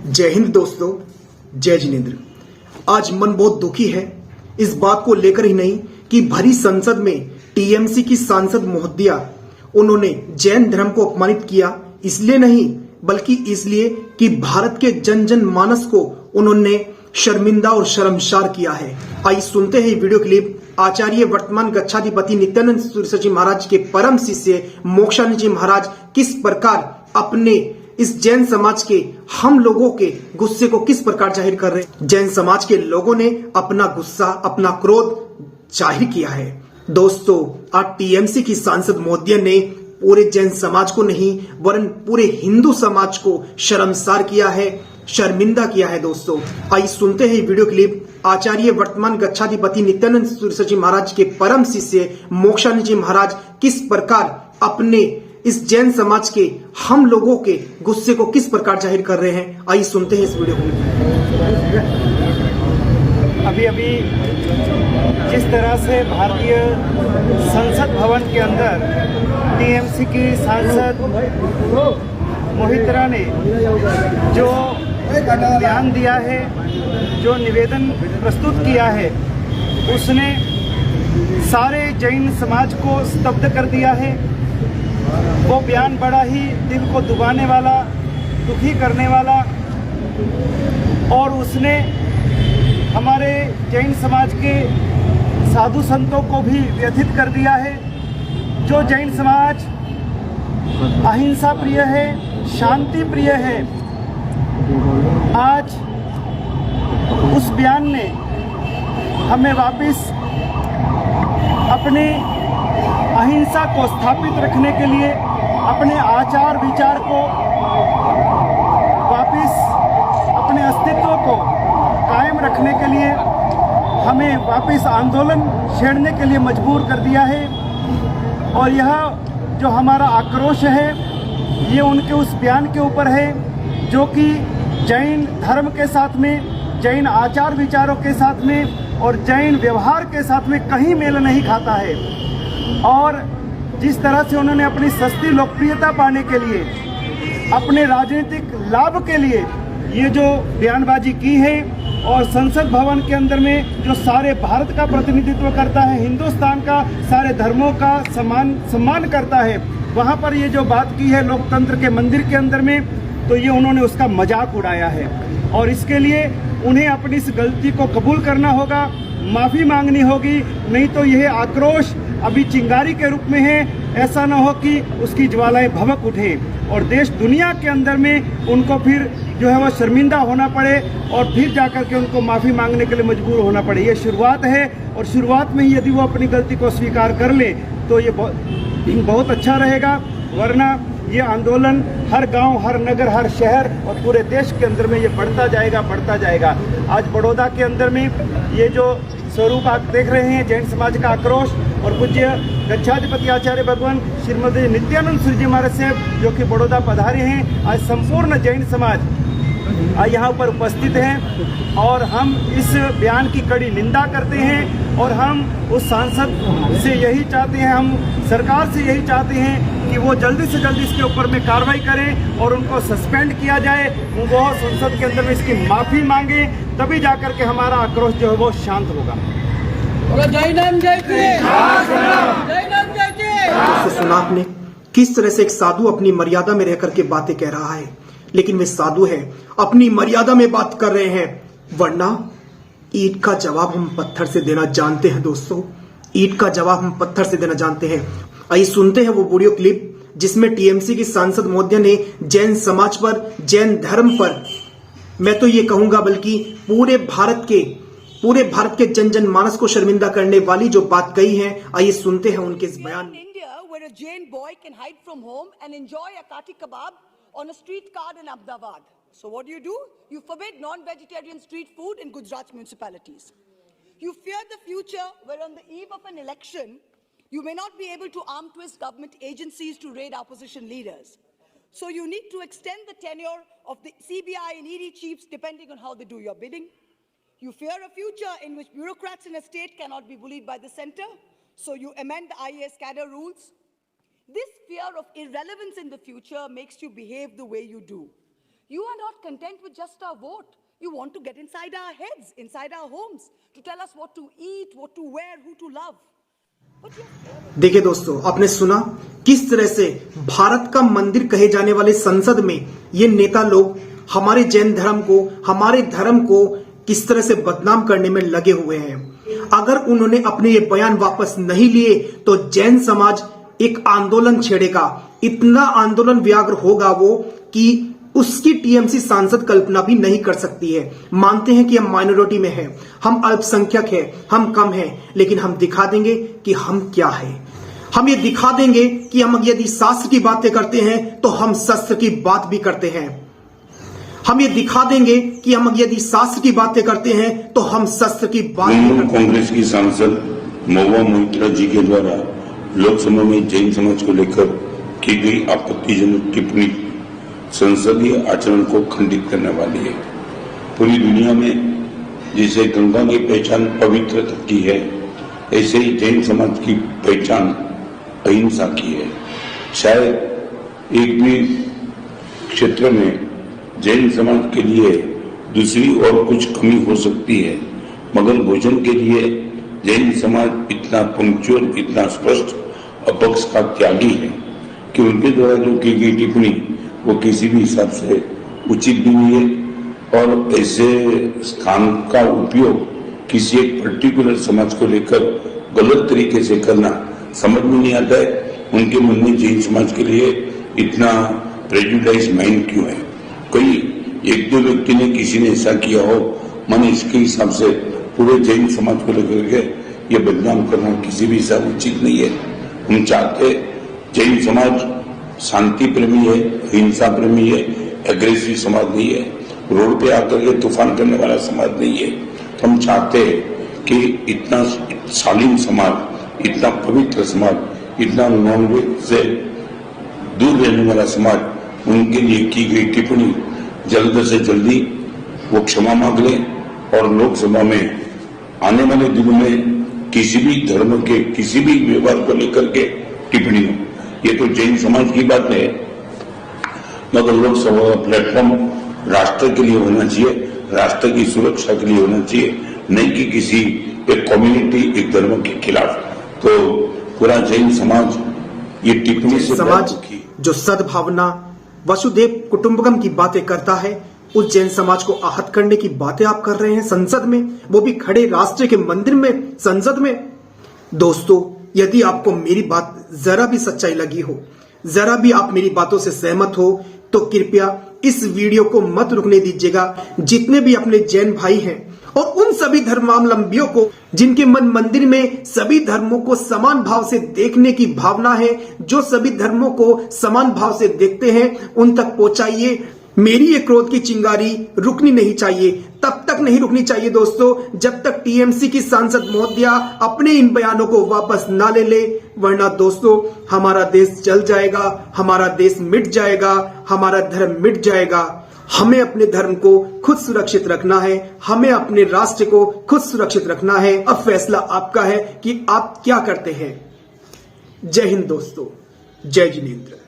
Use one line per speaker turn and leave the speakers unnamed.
जय हिंद दोस्तों, जय जिनेन्द्र। आज मन बहुत दुखी है इस बात को लेकर ही नहीं कि भरी संसद में टीएमसी की सांसद महोदया उन्होंने जैन धर्म को अपमानित किया, इसलिए नहीं बल्कि इसलिए कि भारत के जन जन मानस को उन्होंने शर्मिंदा और शर्मसार किया है। आइए सुनते हैं वीडियो क्लिप। आचार्य वर्तमान गच्छाधिपति नित्यानंद सूर्य जी महाराज के परम शिष्य मोक्षानंद जी महाराज किस प्रकार अपने इस जैन समाज के हम लोगों के गुस्से को किस प्रकार जाहिर कर रहे हैं। जैन समाज के लोगों ने अपना गुस्सा, अपना क्रोध जाहिर किया है। दोस्तों, आज टीएमसी की सांसद महोदया ने पूरे जैन समाज को नहीं वरन पूरे हिंदू समाज को शर्मसार किया है, शर्मिंदा किया है। दोस्तों, आइए सुनते हैं वीडियो क्लिप। आचार्य वर्तमान गच्छाधिपति नित्यानंद सूर्य जी महाराज के परम शिष्य मोक्षानंद जी महाराज किस प्रकार अपने इस जैन समाज के हम लोगों के गुस्से को किस प्रकार जाहिर कर रहे हैं। आइए सुनते हैं इस वीडियो को।
अभी जिस तरह से भारतीय संसद भवन के अंदर टीएमसी की सांसद मोहित्रा ने जो बयान दिया है, जो निवेदन प्रस्तुत किया है, उसने सारे जैन समाज को स्तब्ध कर दिया है। वो बयान बड़ा ही दिल को दुबाने वाला, दुखी करने वाला, और उसने हमारे जैन समाज के साधु संतों को भी व्यथित कर दिया है। जो जैन समाज अहिंसा प्रिय है, शांति प्रिय है, आज उस बयान ने हमें वापस अपने अहिंसा को स्थापित रखने के लिए, अपने आचार विचार को वापस, अपने अस्तित्व को कायम रखने के लिए हमें वापस आंदोलन छेड़ने के लिए मजबूर कर दिया है। और यह जो हमारा आक्रोश है, ये उनके उस बयान के ऊपर है जो कि जैन धर्म के साथ में, जैन आचार विचारों के साथ में और जैन व्यवहार के साथ में कहीं मेल नहीं खाता है। और जिस तरह से उन्होंने अपनी सस्ती लोकप्रियता पाने के लिए, अपने राजनीतिक लाभ के लिए ये जो बयानबाजी की है, और संसद भवन के अंदर में जो सारे भारत का प्रतिनिधित्व करता है, हिंदुस्तान का सारे धर्मों का सम्मान करता है, वहाँ पर ये जो बात की है लोकतंत्र के मंदिर के अंदर में, तो ये उन्होंने उसका मजाक उड़ाया है। और इसके लिए उन्हें अपनी इस गलती को कबूल करना होगा, माफ़ी मांगनी होगी, नहीं तो यह आक्रोश अभी चिंगारी के रूप में है। ऐसा ना हो कि उसकी ज्वालाएं भभक उठे और देश दुनिया के अंदर में उनको फिर जो है वो शर्मिंदा होना पड़े और फिर जाकर के उनको माफ़ी मांगने के लिए मजबूर होना पड़े। ये शुरुआत है, और शुरुआत में ही यदि वो अपनी गलती को स्वीकार कर ले तो ये बहुत अच्छा रहेगा। वरना ये आंदोलन हर गांव, हर नगर, हर शहर और पूरे देश के अंदर में ये बढ़ता जाएगा। आज बड़ौदा के अंदर में ये जो स्वरूप आप देख रहे हैं जैन समाज का आक्रोश, और पूज्य गच्छाधिपति आचार्य भगवान श्रीमती नित्यानंद सूर्य जी महाराज साहब जो कि बड़ौदा पधारे हैं, आज संपूर्ण जैन समाज यहाँ पर उपस्थित हैं। और हम इस बयान की कड़ी निंदा करते हैं, और हम उस सांसद से यही चाहते हैं, हम सरकार से यही चाहते हैं कि वो जल्दी से जल्दी इसके ऊपर में कार्रवाई करें और उनको सस्पेंड किया जाए। वो संसद के अंदर में इसकी माफ़ी मांगे, तभी जाकर के हमारा आक्रोश जो है वो शांत होगा।
सुना आपने किस तरह से एक साधु अपनी मर्यादा में रहकर के बातें कह रहा है, लेकिन वे साधु है, अपनी मर्यादा में बात कर रहे हैं, वरना ईंट का जवाब हम पत्थर से देना जानते हैं। दोस्तों, ईंट का जवाब हम पत्थर से देना जानते हैं। आइए सुनते हैं वो वीडियो क्लिप जिसमें टीएमसी की सांसद महोदया ने जैन समाज पर, जैन धर्म पर, मैं तो ये कहूंगा बल्कि पूरे भारत के जन जन मानस को शर्मिंदा करने वाली जो बात कही है। आइए सुनते हैं उनके इस बयान में।
Where a Jain boy can hide from home and enjoy a kati kebab on a street cart in Ahmedabad. So what do? You forbid non-vegetarian street food in Gujarat municipalities. You fear the future where on the eve of an election, you may not be able to arm twist government agencies to raid opposition leaders. So you need to extend the tenure of the CBI and ED chiefs depending on how they do your bidding. You fear a future in which bureaucrats in a state cannot be bullied by the center. So you amend the IAS cadre rules. This fear of irrelevance in the future makes you behave the way you do. You are not content with just our vote. You want to get inside our heads, inside our homes, to tell us what to eat, what to wear, who to love. But
देखिए दोस्तों, आपने सुना किस तरह से भारत का मंदिर कहे जाने वाले संसद में ये नेता लोग हमारे जैन धर्म को, हमारे धर्म को किस तरह से बदनाम करने में लगे हुए हैं। अगर उन्होंने अपने ये बयान वापस नहीं लिए तो जैन समाज एक आंदोलन छेड़ेगा। इतना आंदोलन व्याग्र होगा वो कि उसकी टीएमसी सांसद कल्पना भी नहीं कर सकती है। मानते हैं कि हम माइनॉरिटी में हैं, हम अल्पसंख्यक हैं, हम कम हैं, लेकिन हम दिखा देंगे कि हम क्या हैं। हम ये दिखा देंगे कि हम यदि शास्त्र की बातें करते हैं तो हम शस्त्र की बात भी करते हैं। हम ये दिखा देंगे कि हम यदि शास्त्र की बातें करते हैं तो हम शस्त्र की बात भी करते हैं।
कांग्रेस की सांसद महुआ मोइत्रा जी के द्वारा लोकसभा में जैन समाज को लेकर की गई आपत्तिजनक टिप्पणी संसदीय आचरण को खंडित करने वाली है। पूरी दुनिया में जिसे गंगा की पहचान पवित्रता की है, ऐसे ही जैन समाज की पहचान अहिंसा की है। शायद एक भी क्षेत्र में जैन समाज के लिए दूसरी और कुछ कमी हो सकती है, मगर भोजन के लिए जैन समाज इतना पंक्चुअल, इतना स्पष्ट और पक्ष का त्यागी है कि उनके द्वारा जो की गई टिप्पणी वो किसी भी हिसाब से उचित भी नहीं है। और ऐसे स्थान का उपयोग किसी एक पर्टिकुलर समाज को लेकर गलत तरीके से करना समझ में नहीं आता है। उनके मन में जैन समाज के लिए इतना प्रेजुडाइज माइंड क्यों है? कोई एक दो व्यक्ति ने, किसी ने ऐसा किया हो, मन इसके हिसाब से पूरे जैन समाज को लेकर के ये बदनाम करना किसी भी हिसाब उचित नहीं है। हम चाहते जैन समाज शांति प्रेमी है, हिंसा प्रेमी है, एग्रेसिव समाज नहीं है, रोड पे आकर के तूफान करने वाला समाज नहीं है। तो हम चाहते हैं कि इतना शालीन समाज, इतना पवित्र समाज, इतना नॉनवेज से दूर रहने वाला समाज, उनके लिए की गई टिप्पणी जल्द से जल्दी वो क्षमा मांग ले और लोकसभा में आने वाले दिनों में किसी भी धर्म के किसी भी व्यवहार को लेकर के टिप्पणी हो। ये तो जैन समाज की बात है, मगर लोकसभा का प्लेटफॉर्म राष्ट्र के लिए होना चाहिए, राष्ट्र की सुरक्षा के लिए होना चाहिए, नहीं कि किसी एक कम्युनिटी, एक धर्म के खिलाफ। तो पूरा जैन समाज ये टिप्पणी से
समाज जो सद्भावना, वसुधैव कुटुंबकम की बातें करता है, उस जैन समाज को आहत करने की बातें आप कर रहे हैं संसद में, वो भी खड़े राष्ट्र के मंदिर में, संसद में। दोस्तों, यदि आपको मेरी बात जरा भी सच्चाई लगी हो, जरा भी आप मेरी बातों से सहमत हो, तो कृपया इस वीडियो को मत रुकने दीजिएगा। जितने भी अपने जैन भाई हैं और उन सभी धर्मावलंबियों को जिनके मन मंदिर में सभी धर्मों को समान भाव से देखने की भावना है, जो सभी धर्मों को समान भाव से देखते हैं, उन तक पहुंचाइए। मेरी ये क्रोध की चिंगारी रुकनी नहीं चाहिए, तब तक नहीं रुकनी चाहिए दोस्तों जब तक टीएमसी की सांसद महोदया अपने इन बयानों को वापस ना ले, वरना दोस्तों हमारा देश जल जाएगा, हमारा देश मिट जाएगा, हमारा धर्म मिट जाएगा। हमें अपने धर्म को खुद सुरक्षित रखना है, हमें अपने राष्ट्र को खुद सुरक्षित रखना है। अब फैसला आपका है कि आप क्या करते हैं। जय हिंद दोस्तों, जय जिनेंद्र।